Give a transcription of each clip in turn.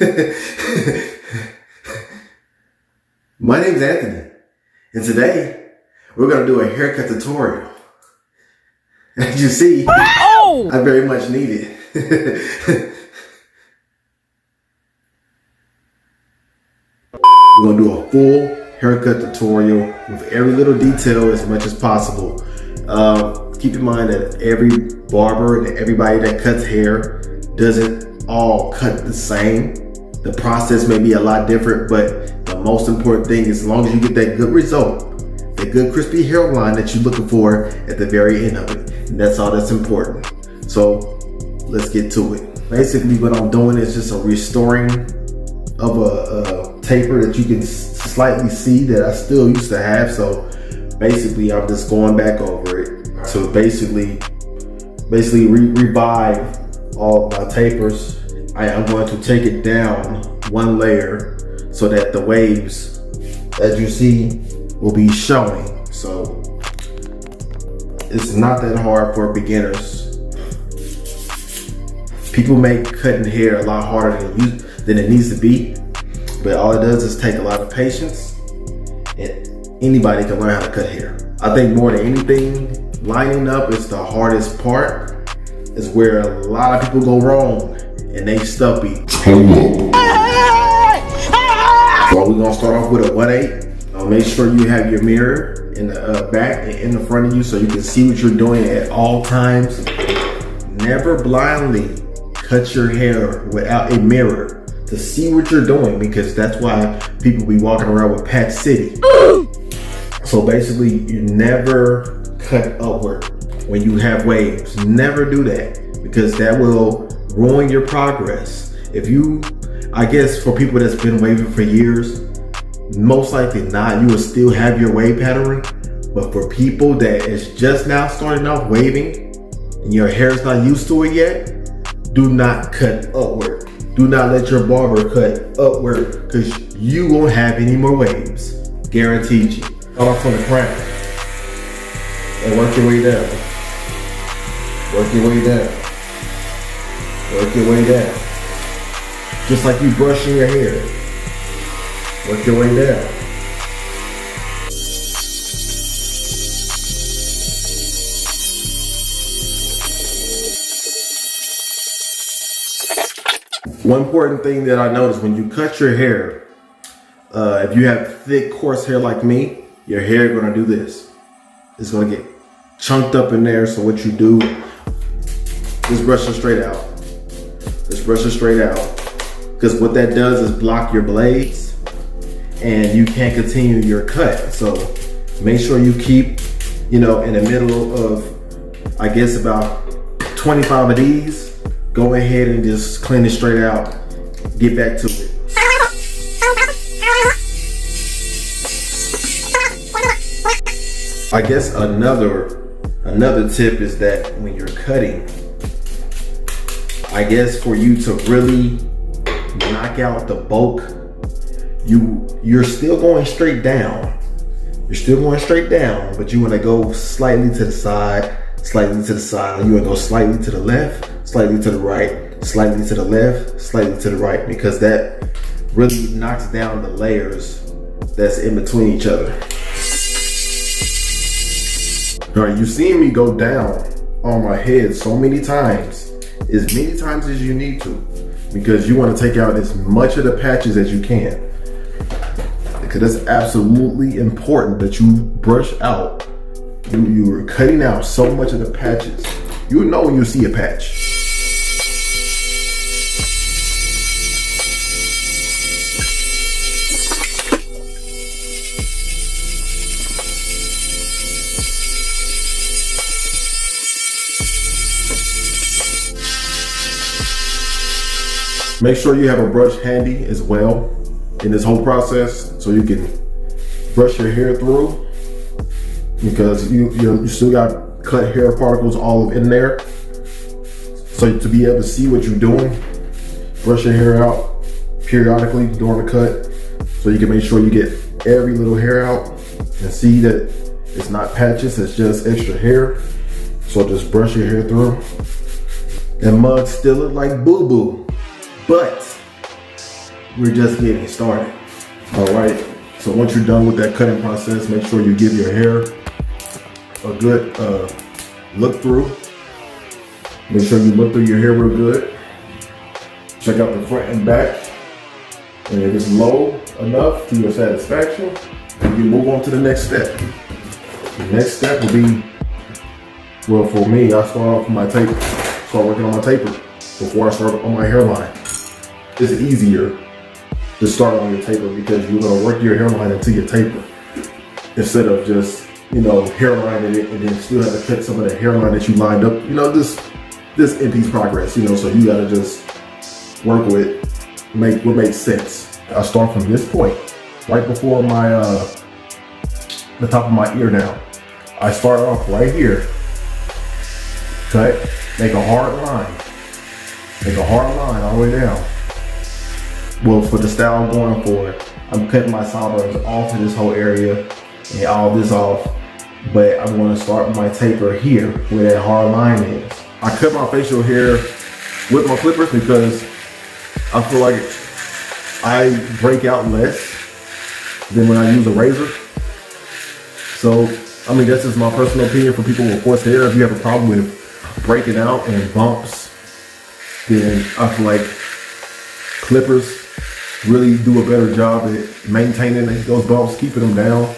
My name's Anthony, and today we're going to do a haircut tutorial. As you see, I very much need it. We're going to do a full haircut tutorial with every little detail as much as possible. Keep in mind that every barber and everybody that cuts hair doesn't all cut the same. The process may be a lot different, but the most important thing is as long as you get that good result, that good crispy hairline that you're looking for at the very end of it. And that's all that's important. So let's get to it. Basically what I'm doing is just a restoring of a taper that you can slightly see that I still used to have. So basically I'm just going back over it to basically revive all my tapers. I am going to take it down one layer so that the waves, as you see, will be showing. So it's not that hard for beginners. People make cutting hair a lot harder than it needs to be, but all it does is take a lot of patience, and anybody can learn how to cut hair. I think more than anything, lining up is the hardest part. Is where a lot of people go wrong and they stumpy. So we're gonna start off with a 1/8. Make sure you have your mirror in the back and in the front of you so you can see what you're doing at all times. Never blindly cut your hair without a mirror to see what you're doing, because that's why people be walking around with Patch City. So basically you never cut upward when you have waves. Never do that, because that will ruin your progress. If you, I guess for people that's been waving for years, most likely not, you will still have your wave pattern. But for people that is just now starting off waving and your hair is not used to it yet, do not cut upward. Do not let your barber cut upward, because you won't have any more waves. Guaranteed you. Start off from the crown and work your way down. Work your way down. Work your way down. Just like you brushing your hair. Work your way down. One important thing that I noticed when you cut your hair, if you have thick, coarse hair like me, your hair gonna do this. It's gonna get chunked up in there. So what you do, just brush it straight out. Just brush it straight out. Because what that does is block your blades and you can't continue your cut. So make sure you keep, in the middle of, I guess about 25 of these. Go ahead and just clean it straight out. Get back to it. I guess another tip is that when you're cutting, I guess for you to really knock out the bulk, you're still going straight down. You're still going straight down, but you want to go slightly to the side, slightly to the side. You want to go slightly to the left, slightly to the right, slightly to the left, slightly to the right, because that really knocks down the layers that's in between each other. All right, you've seen me go down on my head so many times, as many times as you need to, because you want to take out as much of the patches as you can. Because it's absolutely important that you brush out. You are cutting out so much of the patches. You know when you see a patch. Make sure you have a brush handy as well in this whole process, so you can brush your hair through, because you still got cut hair particles all in there. So to be able to see what you're doing, brush your hair out periodically during the cut, so you can make sure you get every little hair out and see that it's not patches, it's just extra hair. So just brush your hair through. And mugs still look like boo-boo, but we're just getting started. All right, so once you're done with that cutting process, make sure you give your hair a good look through. Make sure you look through your hair real good. Check out the front and back. And if it's low enough to your satisfaction, you move on to the next step. The next step will be, well, for me, I start off with my taper. Start working on my taper before I start on my hairline. It's easier to start on your taper because you're gonna work your hairline into your taper instead of just, hairlining it and then still have to cut some of the hairline that you lined up. This in-piece progress, so you gotta just work with what makes sense. I start from this point, right before my the top of my ear now. I start off right here. Cut, make a hard line. Make a hard line all the way down. Well, for the style I'm going for, I'm cutting my sideburns off of this whole area and all this off, but I'm gonna start my taper here where that hard line is. I cut my facial hair with my clippers because I feel like I break out less than when I use a razor. So, that's just my personal opinion for people with coarse hair. If you have a problem with breaking out and bumps, then I feel like clippers really do a better job at maintaining those bumps, keeping them down.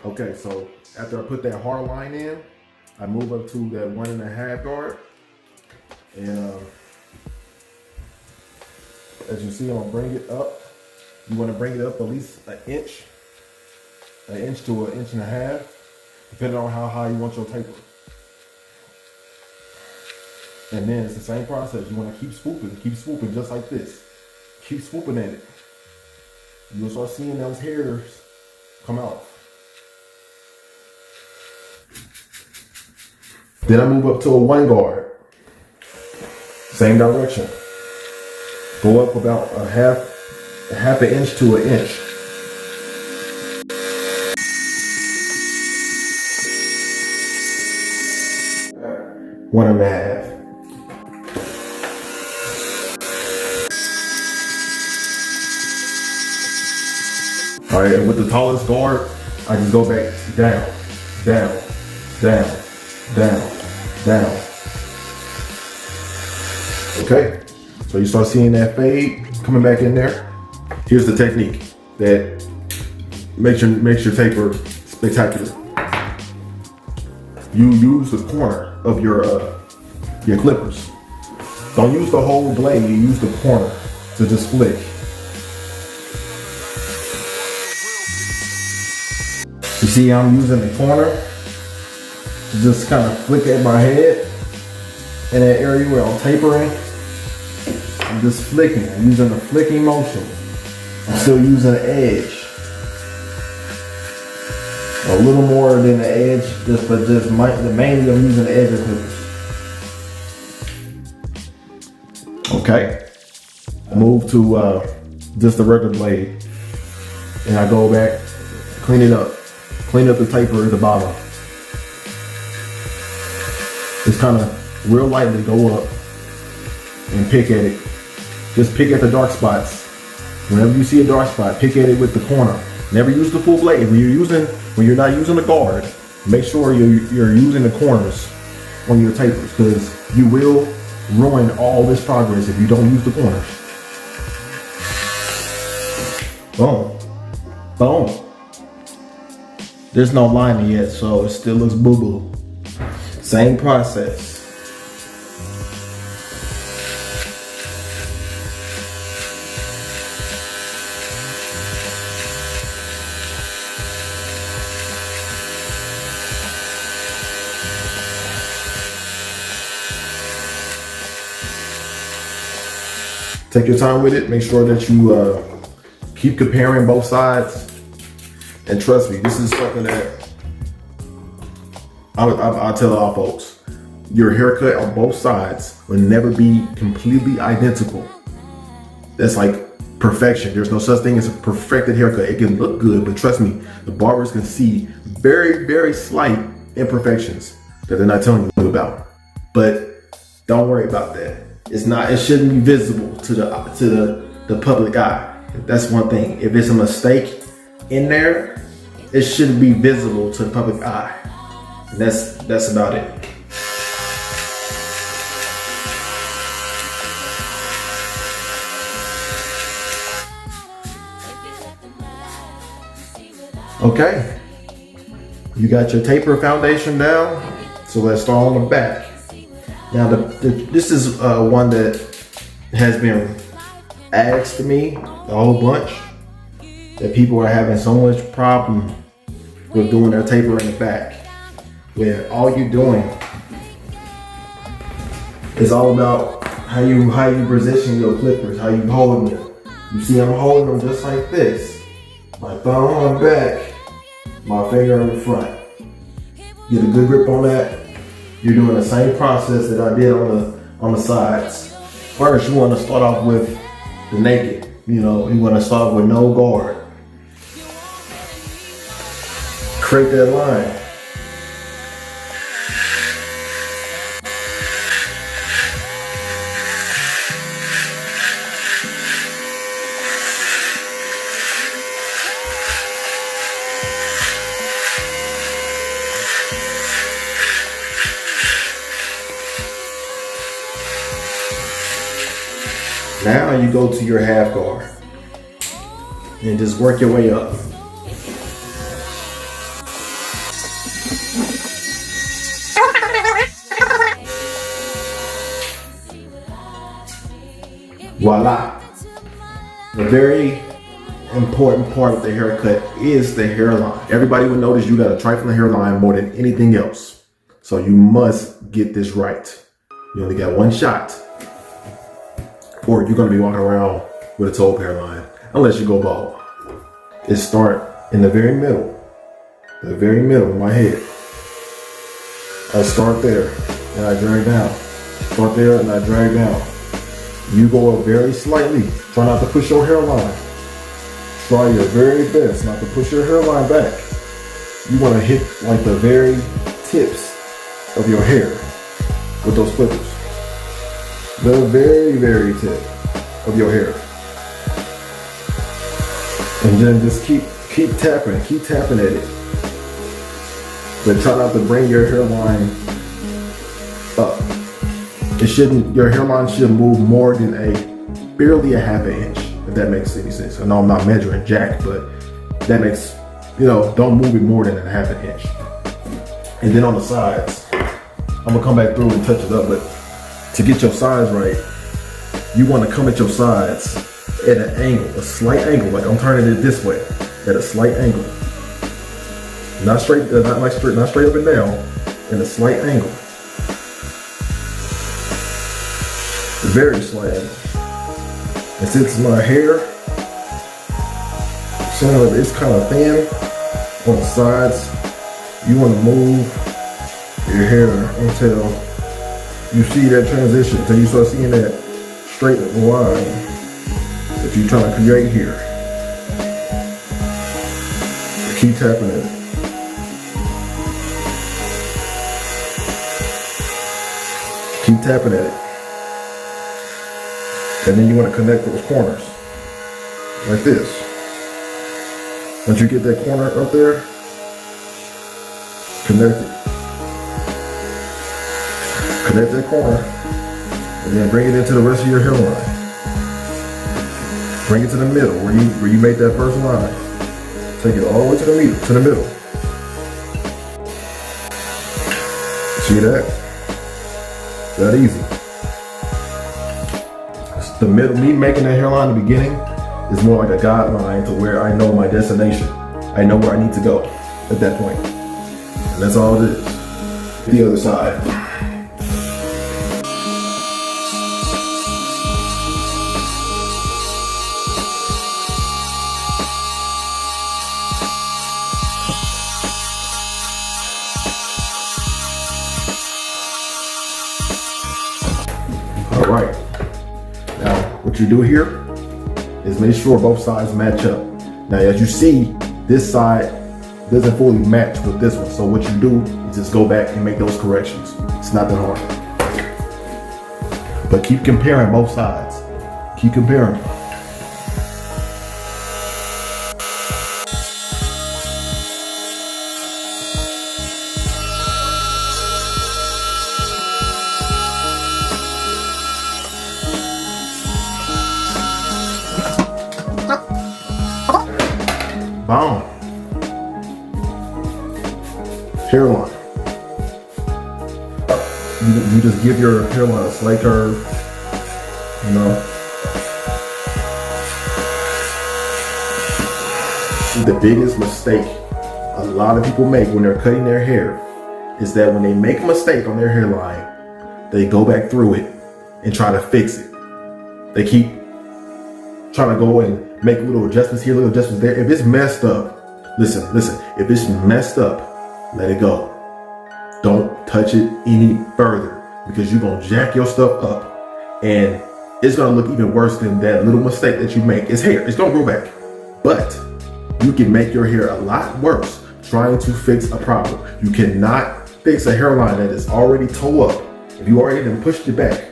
Okay, so after I put that hard line in, I move up to that 1.5 guard. And as you see, I'm gonna bring it up. You wanna bring it up at least an inch to 1.5 inches, depending on how high you want your taper. And then it's the same process. You wanna keep swooping just like this. Keep swooping at it. You'll start seeing those hairs come out. Then I move up to a 1 guard. Same direction. Go up about a half an inch to an inch. One and a half. All right, and with the tallest guard, I just go back down, down, down, down, down. Okay, so you start seeing that fade coming back in there. Here's the technique that makes your taper spectacular. You use the corner of your clippers. Don't use the whole blade, you use the corner to just flick. You see how I'm using the corner to just kind of flick at my head in that area where I'm tapering. I'm just flicking, I'm using the flicking motion. I'm still using the edge. A little more than the edge, mainly I'm using the edge of clippers. Okay, move to just the regular blade, and I go back, clean up the taper at the bottom. Just kind of real lightly go up and pick at it. Just pick at the dark spots. Whenever you see a dark spot, pick at it with the corner. Never use the full blade. When you're not using the guard, make sure you're using the corners on your tapers, because you will ruin all this progress if you don't use the corners. Boom. Boom. There's no lining yet, so it still looks boo-boo. Same process. Take your time with it. Make sure that you keep comparing both sides. And trust me, this is something that I tell all folks. Your haircut on both sides will never be completely identical. That's like perfection. There's no such thing as a perfected haircut. It can look good, but trust me, the barbers can see very, very slight imperfections that they're not telling you about. But don't worry about that. it shouldn't be visible to the public eye. That's one thing. If it's a mistake in there, it shouldn't be visible to the public eye. And that's about it. Okay, you got your taper foundation down, so let's start on the back. Now, this is one that has been asked to me a whole bunch, that people are having so much problem with doing their taper in the back, where all you're doing is all about how you position your clippers, how you hold them. You see, I'm holding them just like this. My thumb on the back, my finger on the front. Get a good grip on that. You're doing the same process that I did on the sides. First, you want to start off with the naked. You want to start with no guard. Create that line. Now you go to your half guard and just work your way up. Voila. The very important part of the haircut is the hairline. Everybody will notice you got a trifling hairline more than anything else. So you must get this right. You only got one shot, or you're gonna be walking around with a toe hairline, unless you go bald. It start in the very middle of my head. I start there and I drag down. Start there and I drag down. You go up very slightly. Try not to push your hairline. Try your very best not to push your hairline back. You wanna hit like the very tips of your hair with those clippers. The very, very tip of your hair. And then just keep tapping at it. But try not to bring your hairline up. Your hairline should move more than barely a half an inch, if that makes any sense. I know I'm not measuring jack, but that makes, don't move it more than a half an inch. And then on the sides, I'm gonna come back through and touch it up, but to get your sides right, you want to come at your sides at an angle, a slight angle, like I'm turning it this way, at a slight angle. Not straight up and down, at a slight angle. A very slight angle. And since my hair, it's kind of thin on the sides, you want to move your hair until you see that transition, until you start seeing that straight line that you're trying to create here. Keep tapping at it. Keep tapping at it. And then you want to connect those corners. Like this. Once you get that corner up there, connect it. Connect that corner, and then bring it into the rest of your hairline. Bring it to the middle where you made that first line. Take it all the way to the middle. See that? That easy. The middle, me making that hairline in the beginning is more like a guideline to where I know my destination. I know where I need to go at that point. And that's all it is. The other side. All right, now what you do here is make sure both sides match up. Now as you see, this side doesn't fully match with this one, so what you do is just go back and make those corrections. It's not that hard. But keep comparing both sides. Keep comparing. Boom. Hairline. You just give your hairline a slight curve. You know. The biggest mistake a lot of people make when they're cutting their hair is that when they make a mistake on their hairline, they go back through it and try to fix it. They keep trying to go and make little adjustments here, little adjustments there. If it's messed up, listen, if it's messed up, let it go. Don't touch it any further because you're going to jack your stuff up and it's going to look even worse than that little mistake that you make. It's hair. It's going to grow back. But you can make your hair a lot worse trying to fix a problem. You cannot fix a hairline that is already toe up. If you already done pushed it back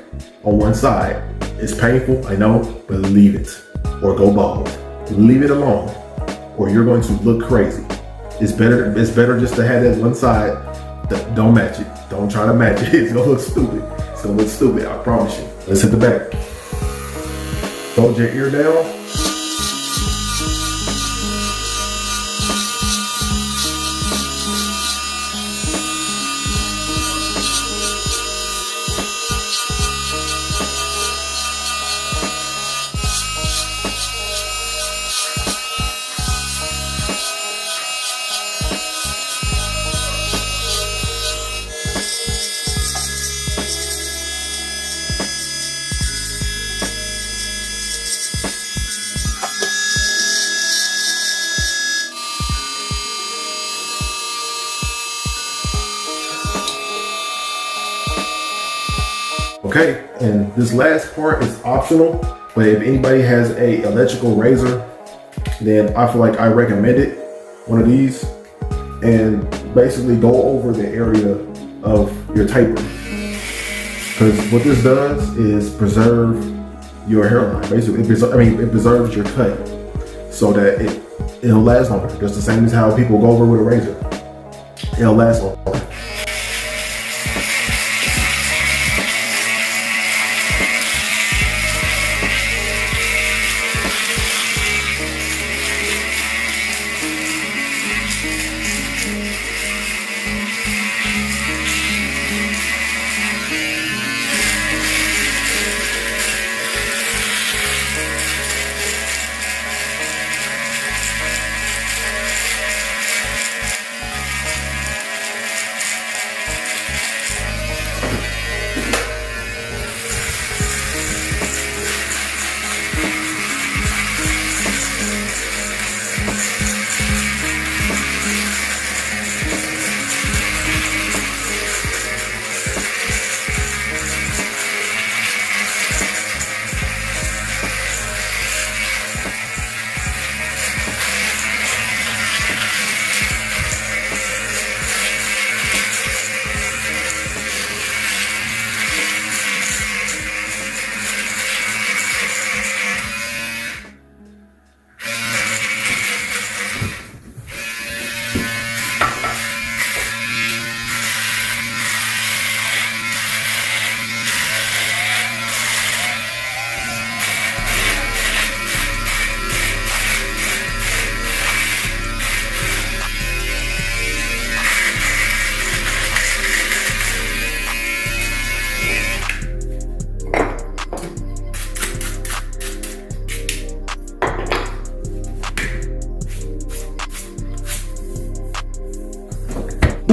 on one side, it's painful, I know, but leave it or go bald. Leave it alone or you're going to look crazy. It's better just to have that one side. Don't match it. Don't try to match it. It's gonna look stupid. It's gonna look stupid, I promise you. Let's hit the back. Hold your ear down. Okay, and this last part is optional, but if anybody has a electrical razor, then I feel like I recommend it, one of these, and basically go over the area of your taper. Because what this does is preserve your hairline. Basically, it preserves your cut so that it'll last longer. Just the same as how people go over with a razor. It'll last longer.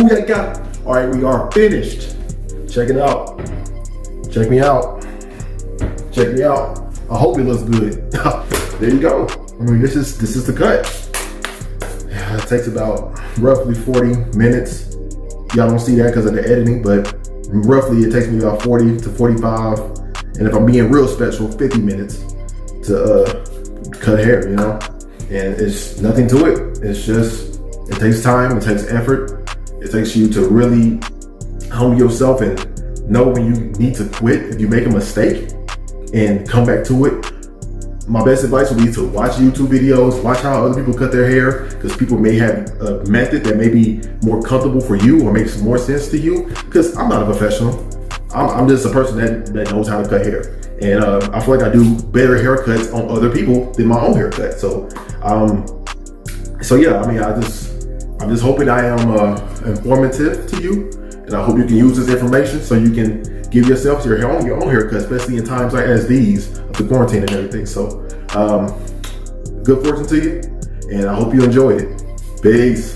Booyaka. All right, we are finished. Check it out. Check me out. Check me out. I hope it looks good. There you go. I mean, this is the cut. It takes about roughly 40 minutes. Y'all don't see that because of the editing, but roughly it takes me about 40 to 45. And if I'm being real special, 50 minutes to cut hair, you know? And it's nothing to it. It's just, it takes time, it takes effort. It takes you to really hone yourself and know when you need to quit if you make a mistake and come back to it. My best advice would be to watch YouTube videos, watch how other people cut their hair, because people may have a method that may be more comfortable for you or makes more sense to you. Because I'm not a professional. I'm just a person that knows how to cut hair. And I feel like I do better haircuts on other people than my own haircut. So yeah, I mean, I'm just hoping I am informative to you. And I hope you can use this information so you can give yourself your own haircut, especially in times like as these of the quarantine and everything. So good fortune to you, and I hope you enjoyed it. Peace.